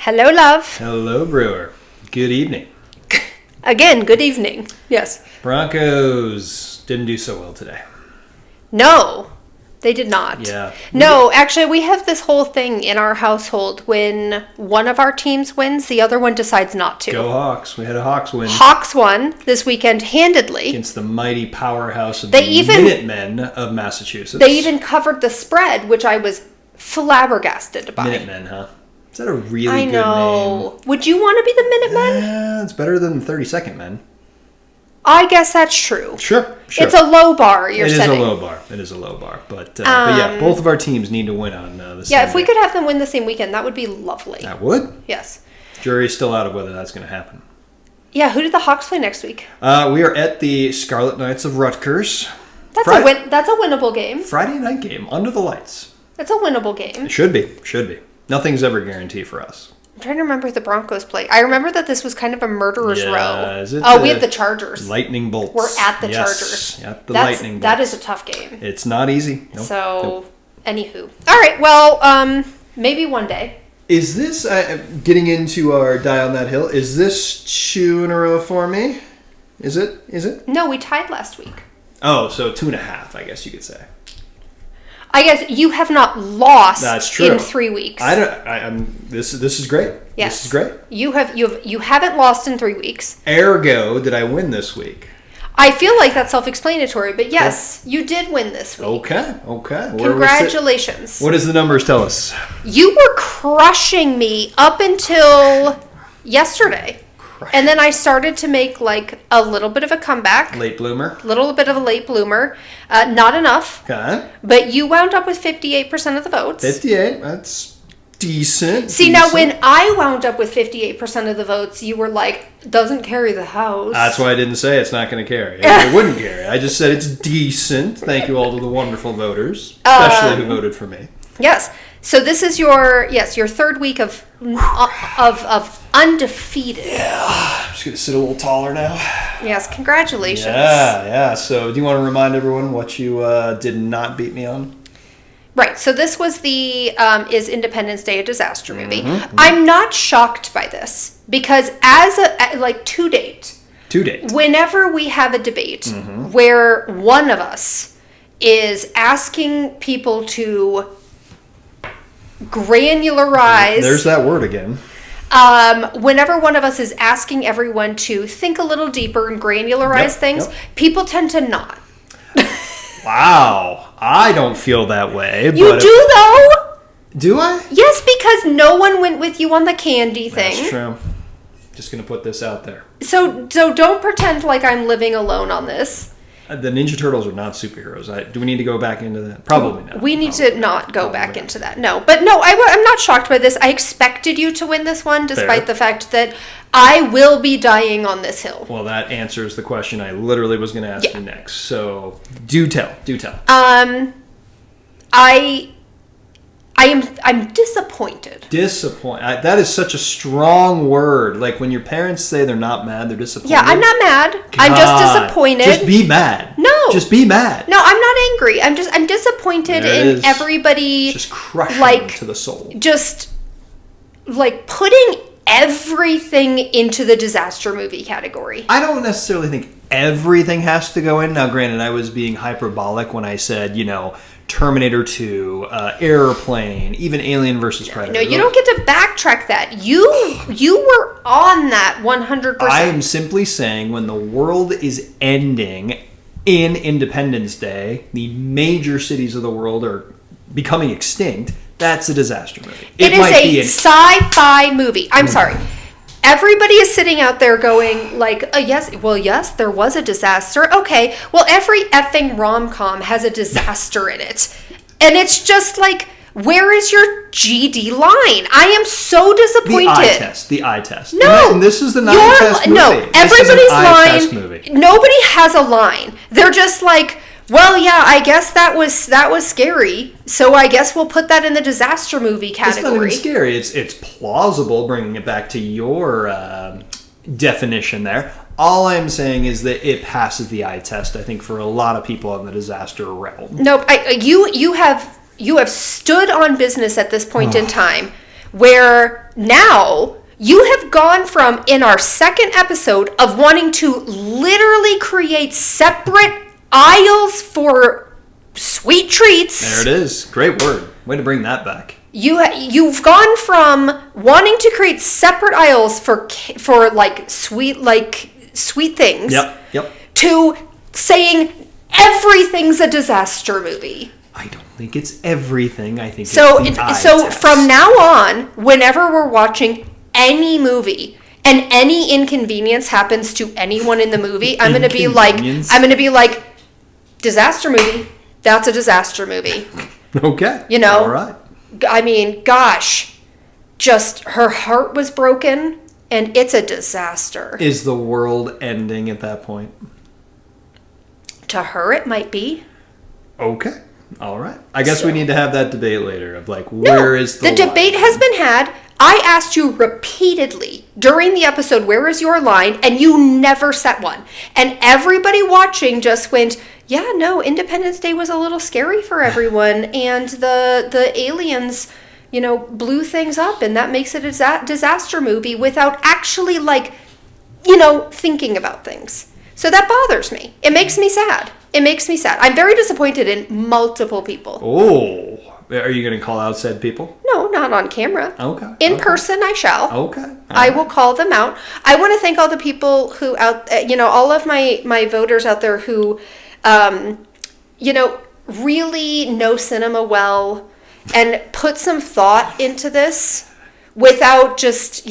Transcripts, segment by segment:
Hello, love. Hello, Brewer. Good evening. Again, good evening. Yes. Broncos didn't do so well today. No, they did not. Yeah. No, actually, we have this whole thing in our household. When one of our teams wins, the other one decides not to. Go Hawks. We had a Hawks win. Hawks won this weekend handedly. Against the mighty powerhouse of the Minutemen of Massachusetts. They even covered the spread, which I was flabbergasted by. Minutemen, huh? Is that a really good name? I know. Would you want to be the Minutemen? Yeah, it's better than the 32nd Men. I guess that's true. Sure. It's a low bar you're setting. It is a low bar. But yeah, both of our teams need to win on the Yeah, if we could have them win the same weekend, that would be lovely. That would? Yes. Jury's still out of whether that's going to happen. Yeah, who did the Hawks play next week? We are at the Scarlet Knights of Rutgers. That's a winnable game. Friday night game, under the lights. That's a winnable game. It should be. Nothing's ever guaranteed for us. I'm trying to remember who the Broncos play. I remember that this was kind of a murderer's row. We have the Chargers. Lightning bolts. We're at the Chargers. At the lightning bolts. That is a tough game. It's not easy. Nope. Anywho. All right, well, maybe one day. Is this, getting into our Die on That Hill, is this 2 in a row for me? Is it? No, we tied last week. Oh, so 2.5, I guess you could say. I guess you have not lost. That's true. In 3 weeks. This is great. Yes. This is great. You haven't lost in 3 weeks. Ergo, did I win this week? I feel like that's self-explanatory, but yes, you did win this week. Okay. Congratulations. What does the numbers tell us? You were crushing me up until yesterday. And then I started to make like a little bit of a comeback. Late bloomer. Not enough. Okay. But you wound up with 58% of the votes. 58. That's decent. See, now when I wound up with 58% of the votes, you were like, doesn't carry the house. That's why I didn't say it's not going to carry. It wouldn't carry. I just said it's decent. Thank you all to the wonderful voters, especially who voted for me. Yes. So this is your third week of undefeated. Yeah, I'm just going to sit a little taller now. Yes, congratulations. Yeah. So do you want to remind everyone what you did not beat me on? Right. So this was is Independence Day a disaster movie? Mm-hmm. I'm not shocked by this because to date, whenever we have a debate where one of us is asking people to granularize. There's that word again. Whenever one of us is asking everyone to think a little deeper and granularize things, people tend to not. Wow. I don't feel that way. You do, though? Do I? Yes, because no one went with you on the candy thing. That's true. Just going to put this out there. So don't pretend like I'm living alone on this. The Ninja Turtles are not superheroes. Do we need to go back into that? Probably not. We need to not go back into that. No. But no, I'm not shocked by this. I expected you to win this one, despite the fact that I will be dying on this hill. Well, that answers the question I literally was going to ask you next. So, do tell. I'm disappointed. That is such a strong word. Like when your parents say they're not mad, they're disappointed. Yeah, I'm not mad. God, I'm just disappointed. Just be mad. No. Just be mad. No, I'm not angry. I'm disappointed in everybody. Just crushing to the soul. Just like putting everything into the disaster movie category. I don't necessarily think everything has to go in. Now, granted, I was being hyperbolic when I said, Terminator 2, Airplane, even Alien vs. Predator. No, you don't get to backtrack that. You were on that 100%. I am simply saying when the world is ending in Independence Day, the major cities of the world are becoming extinct, that's a disaster movie. It is a sci-fi movie. I'm sorry. Everybody is sitting out there going like, yes, there was a disaster. Okay, well, every effing rom-com has a disaster in it. And it's just like, where is your GD line? I am so disappointed. The eye test. No. And this is the eye test movie. No, everybody's line, movie. Nobody has a line. They're just like, well, yeah, I guess that was scary. So I guess we'll put that in the disaster movie category. It's not even scary. It's plausible, bringing it back to your definition there. All I'm saying is that it passes the eye test, I think, for a lot of people in the disaster realm. Nope. You have stood on business at this point in time where now you have gone from, in our second episode, of wanting to literally create separate aisles for sweet treats. There it is. Great word. Way to bring that back. You've gone from wanting to create separate aisles for sweet things. Yep. To saying everything's a disaster movie. I don't think it's everything. I think so. It's the eye So test. from now on, whenever we're watching any movie and any inconvenience happens to anyone in the movie, I'm gonna be like, disaster movie. That's a disaster movie. Okay. You know. All right. I mean, gosh, just her heart was broken, and it's a disaster. Is the world ending at that point? To her, it might be. Okay. All right. I guess we need to have that debate later of like, where is the debate has been had. I asked you repeatedly during the episode, where is your line? And you never set one. And everybody watching just went, yeah, no, Independence Day was a little scary for everyone. And the aliens, blew things up. And that makes it a disaster movie without actually, thinking about things. So that bothers me. It makes me sad. I'm very disappointed in multiple people. Oh, are you going to call out said people? No, not on camera. Okay. In person, I shall. Okay. I will call them out. I want to thank all the people who all of my voters out there who, really know cinema well and put some thought into this without just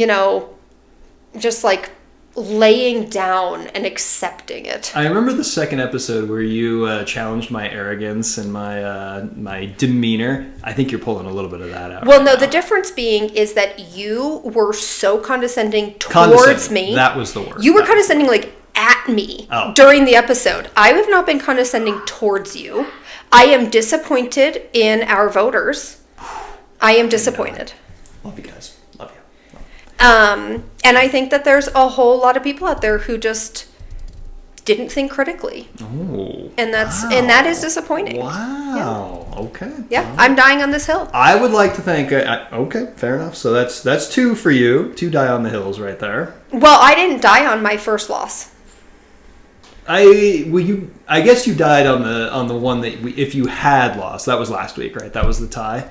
laying down and accepting it. I remember the second episode where you challenged my arrogance and my demeanor. I think you're pulling a little bit of that out. Well, no, the difference being is that you were so condescending towards me. That was the word. You were condescending at me during the episode. I have not been condescending towards you. I am disappointed in our voters. I am disappointed. Love you guys. Love you. And I think that there's a whole lot of people out there who just didn't think critically. Oh. And that is disappointing. Wow. Yeah. Okay. Yeah, right. I'm dying on this hill. I would like to thank. Okay, fair enough. So that's 2 for you. 2 die on the hills right there. Well, I didn't die on my first loss. I guess you died on the one that if you had lost, that was last week, right? That was the tie.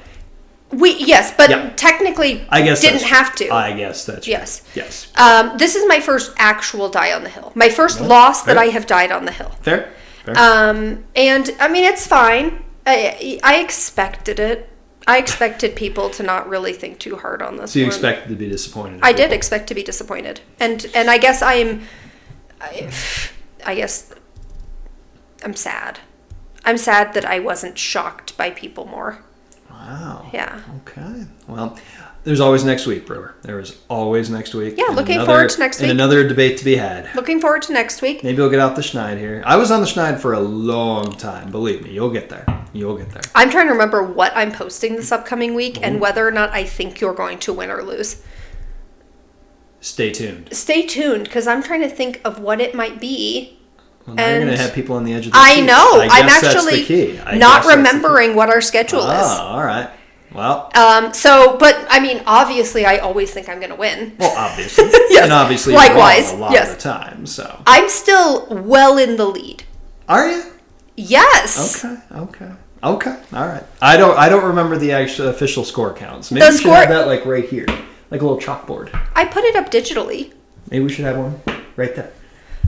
Technically, I guess didn't have to. I guess that's true. Yes. Yes. This is my first actual die on the hill. My first loss that I have died on the hill. Fair. And I mean, it's fine. I expected it. I expected people to not really think too hard on this. So you expected to be disappointed? I did expect to be disappointed, and I guess I guess I'm sad. I'm sad that I wasn't shocked by people more. Wow. Yeah. Okay. Well, there's always next week, Brewer. There is always next week. Yeah, looking forward to next week. And another debate to be had. Looking forward to next week. Maybe we'll get out the schneid here. I was on the schneid for a long time. Believe me, you'll get there. I'm trying to remember what I'm posting this upcoming week and whether or not I think you're going to win or lose. Stay tuned. Stay tuned, because I'm trying to think of what it might be. Well, now you're going to have people on the edge of the seat. I know. I'm actually actually that's the key. not remembering what our schedule is. All right. Well. But I mean, obviously, I always think I'm going to win. Well, obviously. Yes. And obviously, likewise, you're wrong a lot of the time. So. I'm still well in the lead. Are you? Yes. Okay. All right. I don't remember the actual official score counts. Maybe we should have that right here, like a little chalkboard. I put it up digitally. Maybe we should have one right there.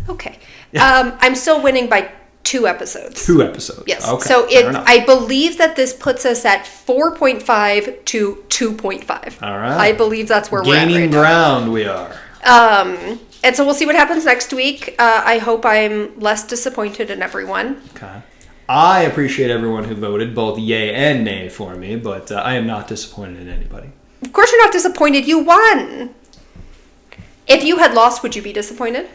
Okay. Yeah. I'm still winning by 2 episodes. 2 episodes. Yes. Okay. So I believe that this puts us at 4.5 to 2.5. All right. I believe that's where we're at right now. Gaining ground we are. And so we'll see what happens next week. I hope I'm less disappointed in everyone. Okay. I appreciate everyone who voted both yay and nay for me, but I am not disappointed in anybody. Of course you're not disappointed. You won. If you had lost, would you be disappointed?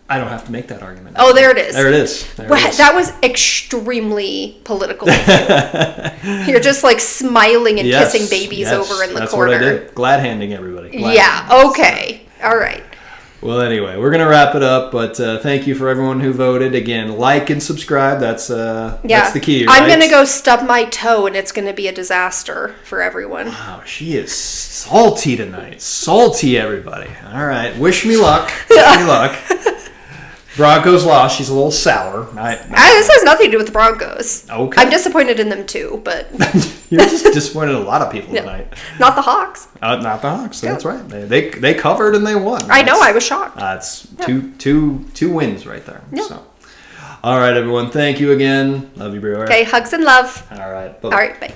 I don't have to make that argument. Oh, there it is. There it is. That was extremely political of you. You're just smiling and kissing babies over in the corner. That's what I did. Glad handing everybody. Okay. All right. Well, anyway, we're gonna wrap it up. But thank you for everyone who voted. Again, like and subscribe. That's the key. Right? I'm gonna go stub my toe, and it's gonna be a disaster for everyone. Wow, she is salty tonight. Salty, everybody. All right, wish me luck. Wish me luck. Broncos lost. She's a little sour. This has nothing to do with the Broncos. Okay. I'm disappointed in them too, but You're just disappointed in a lot of people tonight. not the Hawks. Not the Hawks. That's right. They covered and they won. I know. I was shocked. That's two wins right there. Yeah. So, all right, everyone. Thank you again. Love you, Brie. Okay, hugs and love. All right. Bye. All right, bye.